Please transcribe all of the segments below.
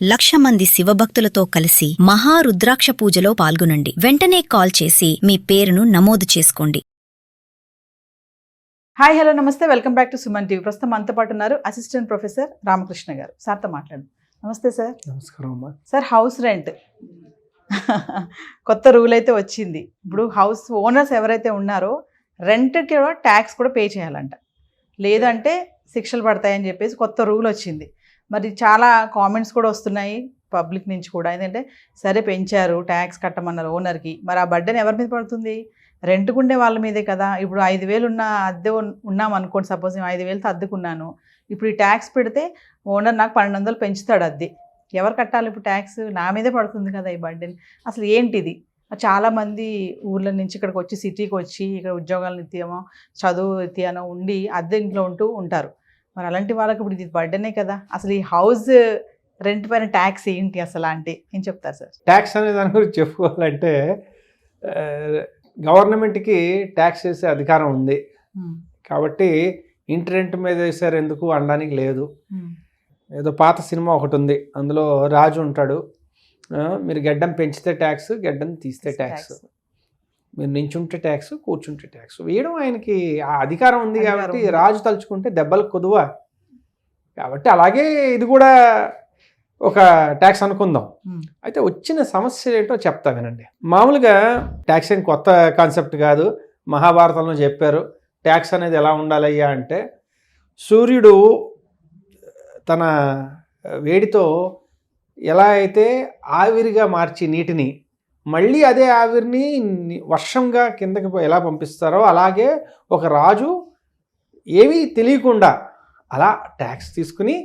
1,00,000 మంది శివభక్తులతో కలిసి మహారుద్రాక్ష పూజలో పాల్గొనండి. వెంటనే కాల్ చేసి మీ పేరును నమోదు చేసుకోండి. హాయ్ హలో నమస్తే, welcome back to Suman TV. ప్రస్తుతం మనతో పాటు ఉన్నారు అసిస్టెంట్ ప్రొఫెసర్ రామకృష్ణ గారు. సార్తో మాట్లాడండి. నమస్తే సార్. నమస్కారం అమ్మా. సార్, హౌస్ రెంట్ కొత్త రూల్ అయితే వచ్చింది. ఇప్పుడు హౌస్ ఓనర్స్ ఎవరైతే ఉన్నారో రెంట్కి కూడా ట్యాక్స్ కూడా పే చేయాలంట, లేదంటే శిక్షలు పడతాయని చెప్పేసి కొత్త రూల్ వచ్చింది. మరి చాలా కామెంట్స్ కూడా వస్తున్నాయి పబ్లిక్ నుంచి కూడా. ఏంటంటే సరే పెంచారు, ట్యాక్స్ కట్టమన్నారు ఓనర్కి, మరి ఆ బర్డెన్ ఎవరి మీద పడుతుంది? రెంట్కుండే వాళ్ళ మీదే కదా. ఇప్పుడు 5,000 ఉన్న అద్దె ఉన్నాం అనుకోండి, సపోజ్ నేను 5,000తో అద్దెకున్నాను. ఇప్పుడు ఈ ట్యాక్స్ పెడితే ఓనర్ నాకు 1,200 పెంచుతాడు అద్దె. ఎవరు కట్టాలి ఇప్పుడు ట్యాక్స్? నా మీదే పడుతుంది కదా ఈ బర్డెన్. అసలు ఏంటిది? చాలామంది ఊర్ల నుంచి ఇక్కడికి వచ్చి, సిటీకి వచ్చి ఇక్కడ ఉద్యోగాల నిత్యమో చదువు నిత్యానో ఉండి అద్దె ఇంట్లో ఉంటారు. మరి అలాంటి వాళ్ళకి ఇప్పుడు ఇది బర్డెనే కదా. అసలు ఈ హౌస్ రెంట్ పైన ట్యాక్స్ ఏంటి అసలు అంటే ఏం చెప్తారు సార్? ట్యాక్స్ అనే దాని గురించి చెప్పుకోవాలంటే గవర్నమెంట్కి ట్యాక్స్ వేసే అధికారం ఉంది కాబట్టి ఇంటి రెంట్ మీద వేసారు ఎందుకు అనడానికి లేదు. ఏదో పాత సినిమా ఒకటి ఉంది, అందులో రాజు ఉంటాడు, మీరు గడ్డం పెంచితే ట్యాక్స్, గడ్డం తీస్తే ట్యాక్స్, మీరు నించుంటే ట్యాక్స్, కూర్చుంటే ట్యాక్స్ వేయడం ఆయనకి ఆ అధికారం ఉంది కాబట్టి రాజు తలుచుకుంటే దెబ్బలకు కొదువా. కాబట్టి అలాగే ఇది కూడా ఒక ట్యాక్స్ అనుకుందాం. అయితే వచ్చిన సమస్య ఏంటో చెప్తా వినండి. మామూలుగా ట్యాక్స్ ఏం కొత్త కాన్సెప్ట్ కాదు, మహాభారతంలో చెప్పారు ట్యాక్స్ అనేది ఎలా ఉండాలయ్యా అంటే, సూర్యుడు తన వేడితో ఎలా అయితే ఆవిరిగా మార్చి నీటిని మళ్ళీ అదే ఆవిరిని వర్షంగా కిందకి ఎలా పంపిస్తారో, అలాగే ఒక రాజు ఏమీ తెలియకుండా అలా ట్యాక్స్ తీసుకుని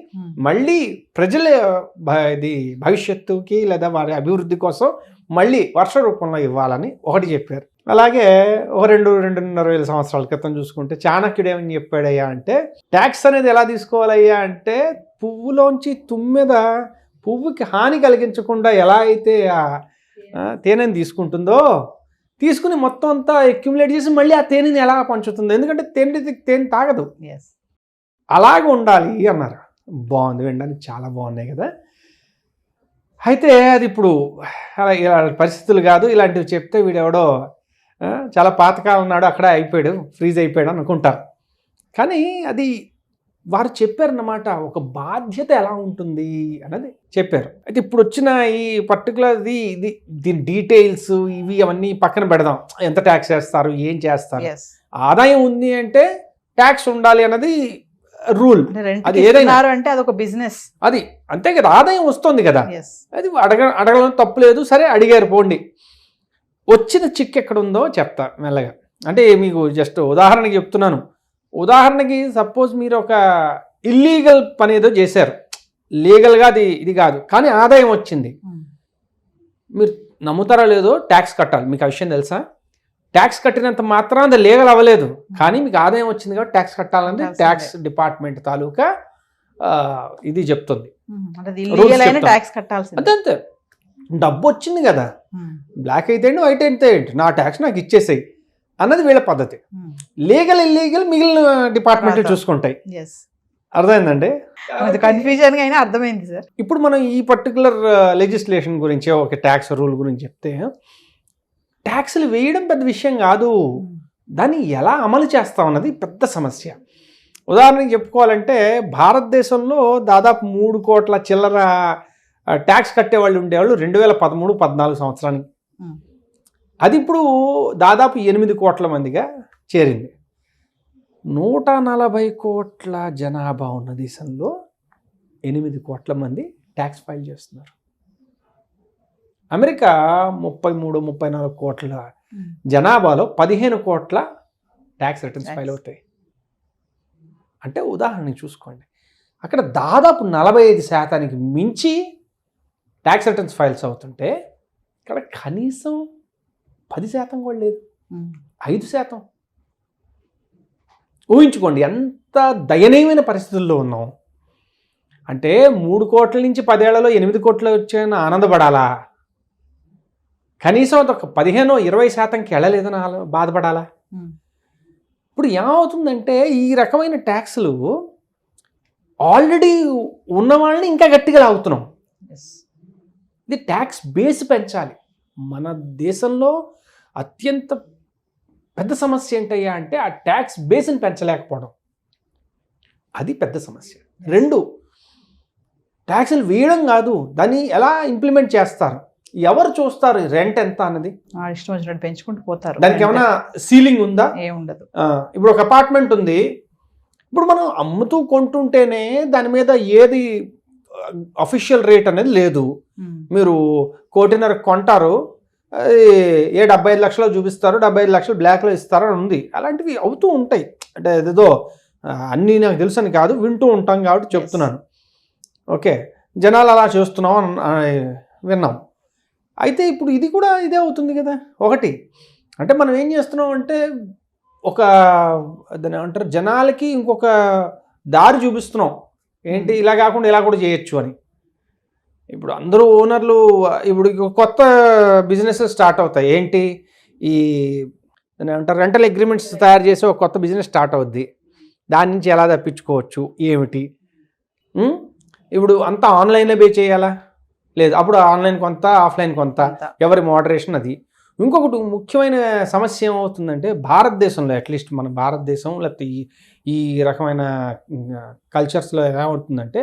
మళ్ళీ ప్రజల భవిష్యత్తుకి లేదా వారి అభివృద్ధి కోసం మళ్ళీ వర్ష రూపంలో ఇవ్వాలని ఒకటి చెప్పారు. అలాగే ఒక 2-2.5 సంవత్సరాల క్రితం చూసుకుంటే చాణక్యుడు ఏమని చెప్పాడయ్యా అంటే, ట్యాక్స్ అనేది ఎలా తీసుకోవాలయ్యా అంటే, పువ్వులోంచి తుమ్మెద పువ్వుకి హాని కలిగించకుండా ఎలా అయితే తేనెని తీసుకుంటుందో, తీసుకుని మొత్తం అంతా అక్యుములేట్ చేసి మళ్ళీ ఆ తేనెని ఎలా పంచుతుందో, ఎందుకంటే తేనె తాగదు, అలాగే ఉండాలి అన్నారు. బాగుంది, వినడానికి చాలా బాగున్నాయి కదా. అయితే అది ఇప్పుడు ఇలా పరిస్థితులు కాదు, ఇలాంటివి చెప్తే వీడెవడో చాలా పాతకాలం నాడు అక్కడ అయిపోయాడు, ఫ్రీజ్ అయిపోయాడు అనుకుంటారు. కానీ అది వారు చెప్పారన్నమాట, ఒక బాధ్యత ఎలా ఉంటుంది అన్నది చెప్పారు. అయితే ఇప్పుడు వచ్చిన ఈ పర్టికులర్ దీని డీటెయిల్స్ ఇవి అవన్నీ పక్కన పెడదాం. ఎంత ట్యాక్స్ వేస్తారు, ఏం చేస్తారు, ఆదాయం ఉంది అంటే ట్యాక్స్ ఉండాలి అన్నది రూల్. అది ఏదైనా అంటే అదొక బిజినెస్, అది అంతే కదా, ఆదాయం వస్తుంది కదా, అది అడగడం తప్పులేదు. సరే అడిగారు పోండి. వచ్చిన చిక్ ఎక్కడుందో చెప్తా మెల్లగా. అంటే మీకు జస్ట్ ఉదాహరణకి చెప్తున్నాను. ఉదాహరణకి సపోజ్ మీరు ఒక ఇల్లీగల్ పని ఏదో చేశారు, లీగల్గా ఇది కాదు, కానీ ఆదాయం వచ్చింది. మీరు నమ్ముతారో లేదో ట్యాక్స్ కట్టాలి. మీకు ఆ విషయం తెలుసా? ట్యాక్స్ కట్టినంత మాత్రం అది లీగల్ అవ్వలేదు, కానీ మీకు ఆదాయం వచ్చింది కాబట్టి ట్యాక్స్ కట్టాలంటే ట్యాక్స్ డిపార్ట్మెంట్ తాలూకా ఇది చెప్తుంది. అంతే, డబ్బు వచ్చింది కదా, బ్లాక్ అయితే ఏంటి వైట్ అయితే ఏంటి, నా ట్యాక్స్ నాకు ఇచ్చేసాయి అన్నది వీళ్ళ పద్ధతి. లీగల్ ఇల్లీగల్ మిగిలిన డిపార్ట్మెంట్లు చూసుకుంటాయి. అర్థమైందండి? కన్ఫ్యూజన్ అయినా అర్థమైంది సార్. ఇప్పుడు మనం ఈ పర్టికులర్ లెజిస్లేషన్ గురించి, ఒక ట్యాక్స్ రూల్ గురించి చెప్తే, ట్యాక్సులు వేయడం పెద్ద విషయం కాదు, దాన్ని ఎలా అమలు చేస్తాం అన్నది పెద్ద సమస్య. ఉదాహరణకి చెప్పుకోవాలంటే, భారతదేశంలో దాదాపు 3 కోట్ల చిల్లర ట్యాక్స్ కట్టేవాళ్ళు ఉండేవాళ్ళు 2013-14 సంవత్సరానికి. అది ఇప్పుడు దాదాపు 8 కోట్ల మందిగా చేరింది. 140 కోట్ల జనాభా ఉన్న దేశంలో 8 కోట్ల మంది ట్యాక్స్ ఫైల్ చేస్తున్నారు. అమెరికా 33-34 కోట్ల జనాభాలో 15 కోట్ల ట్యాక్స్ రిటర్న్స్ ఫైల్ అవుతాయి. అంటే ఉదాహరణకి చూసుకోండి, అక్కడ దాదాపు 45% మించి ట్యాక్స్ రిటర్న్స్ ఫైల్స్ అవుతుంటే, ఇక్కడ కనీసం 10% కూడా లేదు, 5%. ఊహించుకోండి ఎంత దయనీయమైన పరిస్థితుల్లో ఉన్నాం. అంటే 3 కోట్ల నుంచి 10 ఏళ్లలో 8 కోట్లు వచ్చాయని ఆనందపడాలా? కనీసం అదొక 15-20%కి వెళ్ళలేదని బాధపడాలా? ఇప్పుడు ఏమవుతుందంటే, ఈ రకమైన ట్యాక్స్లు ఆల్రెడీ ఉన్న వాళ్ళని ఇంకా గట్టిగా లాగుతున్నాం. ఇది ట్యాక్స్ బేస్ పెంచాలి. మన దేశంలో అత్యంత పెద్ద సమస్య ఏంటయ్యా అంటే ఆ ట్యాక్స్ బేస్ని పెంచలేకపోవడం, అది పెద్ద సమస్య. 2, ట్యాక్సులు వేయడం కాదు, దాన్ని ఎలా ఇంప్లిమెంట్ చేస్తారు, ఎవరు చూస్తారు, రెంట్ ఎంత అన్నది ఇష్టం వచ్చినట్టు పెంచుకుంటూ పోతారు. దానికి ఏమైనా సీలింగ్ ఉందా? ఏముండదు. ఇప్పుడు ఒక అపార్ట్మెంట్ ఉంది, ఇప్పుడు మనం అమ్ముతూ కొంటుంటేనే దాని మీద ఏది అఫీషియల్ రేట్ అనేది లేదు. మీరు 1.5 కోటి కొంటారు, 75 లక్షలు చూపిస్తారు, 75 లక్షలు బ్లాక్లో ఇస్తారు అని ఉంది. అలాంటివి అవుతూ ఉంటాయి. అంటే ఏదో అన్నీ నాకు తెలుసు అని కాదు, వింటూ ఉంటాం కాబట్టి చెప్తున్నాను. ఓకే, జనాలు అలా చేస్తున్నాం అని విన్నాం. అయితే ఇప్పుడు ఇది కూడా ఇదే అవుతుంది కదా. ఒకటి అంటే మనం ఏం చేస్తున్నాం అంటే ఒక దాన్ని ఏమంటారు, జనాలకి ఇంకొక దారి చూపిస్తున్నాం. ఏంటి, ఇలా కాకుండా ఇలా కూడా చేయొచ్చు అని. ఇప్పుడు అందరూ ఓనర్లు ఇప్పుడు కొత్త బిజినెస్ స్టార్ట్ అవుతాయి. ఏంటి, ఈ దాన్ని ఏమంటారు, రెంటల్ అగ్రిమెంట్స్ తయారు చేసి ఒక కొత్త బిజినెస్ స్టార్ట్ అవుద్ది. దాని నుంచి ఎలా తప్పించుకోవచ్చు ఏమిటి. ఇప్పుడు అంతా ఆన్లైన్లో పే చేయాలా? లేదు, అప్పుడు ఆన్లైన్ కొంత, ఆఫ్లైన్ కొంత, ఎవరి మోడరేషన్ అది. ఇంకొకటి ముఖ్యమైన సమస్య ఏమవుతుందంటే భారతదేశంలో, అట్లీస్ట్ మన భారతదేశం లేకపోతే ఈ రకమైన కల్చర్స్లో ఎలా అవుతుందంటే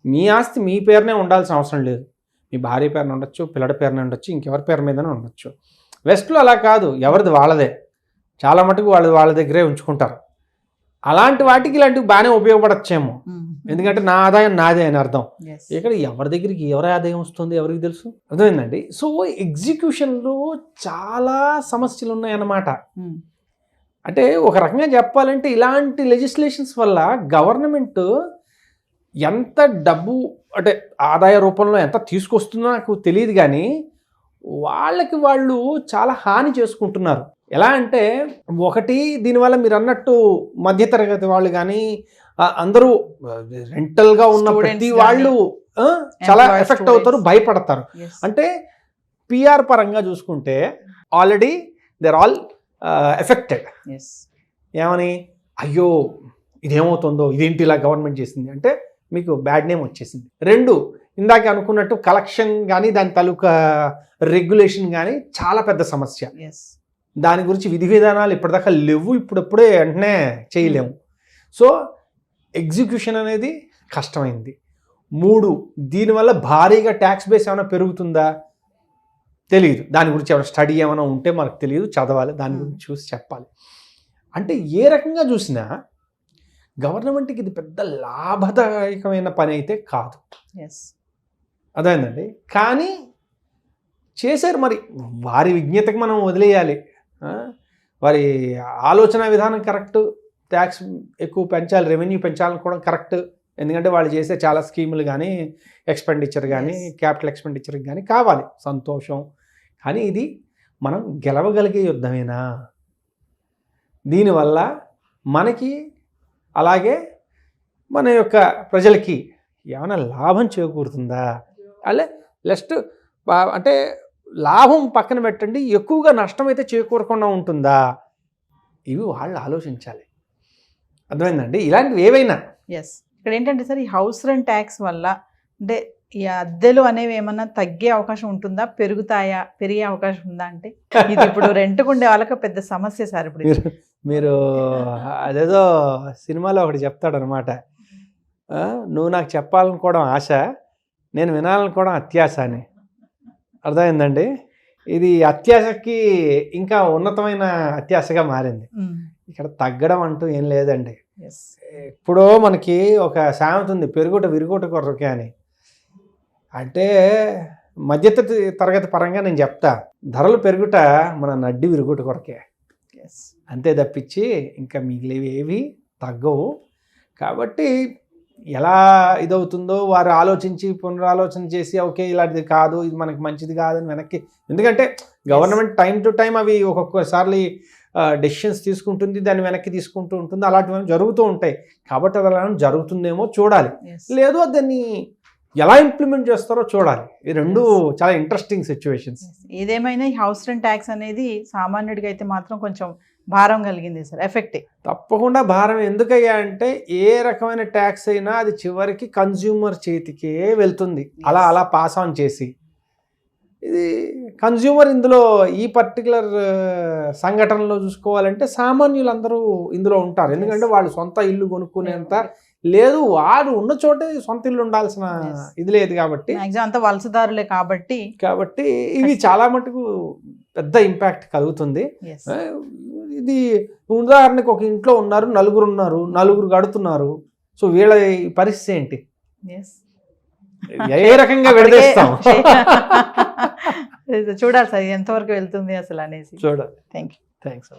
మీ ఆస్తి మీ పేరునే ఉండాల్సిన అవసరం లేదు. మీ భార్య పేరున ఉండొచ్చు, పిల్లడి పేరున ఉండొచ్చు, ఇంకెవరి పేరు మీదనే ఉండొచ్చు. వెస్ట్లో అలా కాదు, ఎవరిది వాళ్ళదే. చాలా మటుకు వాళ్ళ దగ్గరే ఉంచుకుంటారు. అలాంటి వాటికి ఇలాంటివి బాగానే ఉపయోగపడచ్చేమో, ఎందుకంటే నా ఆదాయం నాదే అని అర్థం. ఇక్కడ ఎవరి దగ్గరికి ఎవరి ఆదాయం వస్తుంది ఎవరికి తెలుసు, అర్థమైందండి. సో ఎగ్జిక్యూషన్లో చాలా సమస్యలు ఉన్నాయన్నమాట. అంటే ఒక రకంగా చెప్పాలంటే ఇలాంటి లెజిస్లేషన్స్ వల్ల గవర్నమెంట్ ఎంత డబ్బు అంటే ఆదాయ రూపంలో ఎంత తీసుకొస్తుందో నాకు తెలియదు, కానీ వాళ్ళు చాలా హాని చేసుకుంటున్నారు. ఎలా అంటే ఒకటి, దీనివల్ల మీరు అన్నట్టు మధ్యతరగతి వాళ్ళు కానీ అందరూ రెంటల్గా ఉన్న ప్రతి వాళ్ళు చాలా ఎఫెక్ట్ అవుతారు, భయపడతారు. అంటే పిఆర్ పరంగా చూసుకుంటే ఆల్రెడీ దేర్ ఆల్ ఎఫెక్టెడ్. ఏమని, అయ్యో ఇదేమవుతుందో, ఇదేంటి ఇలా గవర్నమెంట్ చేసింది అంటే మీకు బ్యాడ్ నేమ్ వచ్చేసింది. 2, ఇందాక అనుకున్నట్టు కలెక్షన్ కానీ దాని తాలూకా రెగ్యులేషన్ కానీ చాలా పెద్ద సమస్య. దాని గురించి విధి విధానాలు ఇప్పటిదాకా లేవు, ఇప్పుడే వెంటనే చేయలేము. సో ఎగ్జిక్యూషన్ అనేది కష్టమైంది. 3, దీనివల్ల భారీగా ట్యాక్స్ బేస్ ఏమైనా పెరుగుతుందా తెలియదు. దాని గురించి ఏమైనా స్టడీ ఏమైనా ఉంటే మనకు తెలియదు, చదవాలి, దాని గురించి చూసి చెప్పాలి. అంటే ఏ రకంగా చూసినా గవర్నమెంట్కి ఇది పెద్ద లాభదాయకమైన పని అయితే కాదు. అదేందండి, కానీ చేశారు. మరి వారి విజ్ఞతకు మనం వదిలేయాలి. వారి ఆలోచన విధానం కరెక్ట్, ట్యాక్స్ ఎక్కువ పెంచాలి, రెవెన్యూ పెంచాలనుకోవడం కరెక్ట్. ఎందుకంటే వాళ్ళు చేసే చాలా స్కీములు కానీ ఎక్స్పెండిచర్ కానీ క్యాపిటల్ ఎక్స్పెండిచర్ కానీ కావాలి, సంతోషం. కానీ ఇది మనం గెలవగలిగే యుద్ధమేనా? దీనివల్ల మనకి అలాగే మన యొక్క ప్రజలకి ఏమైనా లాభం చేకూరుతుందా? అలా జస్ట్ అంటే లాభం పక్కన పెట్టండి, ఎక్కువగా నష్టం అయితే చేకూరకుండా ఉంటుందా? ఇవి వాళ్ళు ఆలోచించాలి. అర్థమైందండి, ఇలాంటివి ఏవైనా. ఇక్కడ ఏంటంటే సార్, ఈ హౌస్ రెంట్ ట్యాక్స్ వల్ల అంటే ఈ అద్దెలు అనేవి ఏమన్నా తగ్గే అవకాశం ఉంటుందా, పెరిగే అవకాశం ఉందా? అంటే ఇది ఇప్పుడు రెంట్కు ఉండే వాళ్ళకి పెద్ద సమస్య సార్. ఇప్పుడు మీరు అదేదో సినిమాలో ఒకటి చెప్తాడనమాట, నువ్వు నాకు చెప్పాలనుకోవడం ఆశ, నేను వినాలనుకోవడం అత్యాశ అని. అర్థమైందండి, ఇది అత్యాశకి ఇంకా ఉన్నతమైన అత్యాశగా మారింది. ఇక్కడ తగ్గడం అంటూ ఏం లేదండి. ఎప్పుడో మనకి ఒక సామెత ఉంది, పెరుగుట విరుగుట కొరకే అని. అంటే మధ్య తరగతి పరంగా నేను చెప్తా, ధరలు పెరుగుట మన నడ్డి విరుగుట కొరకే, అంతే తప్పించి ఇంకా మిగిలివి ఏవి తగ్గవు. కాబట్టి ఎలా ఇదవుతుందో వారు ఆలోచించి పునరాలోచన చేసి ఓకే ఇలాంటిది కాదు, ఇది మనకి మంచిది కాదని వెనక్కి, ఎందుకంటే గవర్నమెంట్ టైం టు టైం అవి ఒక్కొక్కసారి డెసిషన్స్ తీసుకుంటుంది, దాన్ని వెనక్కి తీసుకుంటూ ఉంటుంది, అలాంటివి జరుగుతూ ఉంటాయి. కాబట్టి అది అలా జరుగుతుందేమో చూడాలి, లేదు దాన్ని ఎలా ఇంప్లిమెంట్ చేస్తారో చూడాలి. ఈ రెండు చాలా ఇంట్రెస్టింగ్ సిచ్యువేషన్స్. ఏదేమైనా ఈ హౌస్ రెంట్ ట్యాక్స్ అనేది సామాన్యుడికి అయితే మాత్రం కొంచెం భారం కలిగింది సార్, ఎఫెక్టే. తప్పకుండా భారం. ఎందుకయ్యా అంటే ఏ రకమైన ట్యాక్స్ అయినా అది చివరికి కన్జ్యూమర్ చేతికే వెళ్తుంది, అలా అలా పాస్ ఆన్ చేసి. ఇది కన్జ్యూమర్ ఇందులో ఈ పర్టికులర్ సంఘటనలో చూసుకోవాలంటే సామాన్యులందరూ ఇందులో ఉంటారు. ఎందుకంటే వాళ్ళు సొంత ఇల్లు కొనుక్కునేంత లేదు, వాడు ఉన్న చోటే సొంత ఇల్లు ఉండాల్సిన ఇది లేదు కాబట్టి మాక్సిమం అంతా వలసదారులే కాబట్టి ఇది చాలా మటుకు పెద్ద ఇంపాక్ట్ కలుగుతుంది. yes. ఇది ఉదాహరణకు ఒక ఇంట్లో ఉన్నారు, నలుగురు కడుతున్నారు. సో వీళ్ళ పరిస్థితి ఏంటి? yes. ఏ రకంగా విడదీస్తాం? చూడాలి సార్ ఎంతవరకు వెళ్తుంది అసలు అనేసి. చూడాలి. Thank you. థ్యాంక్స్.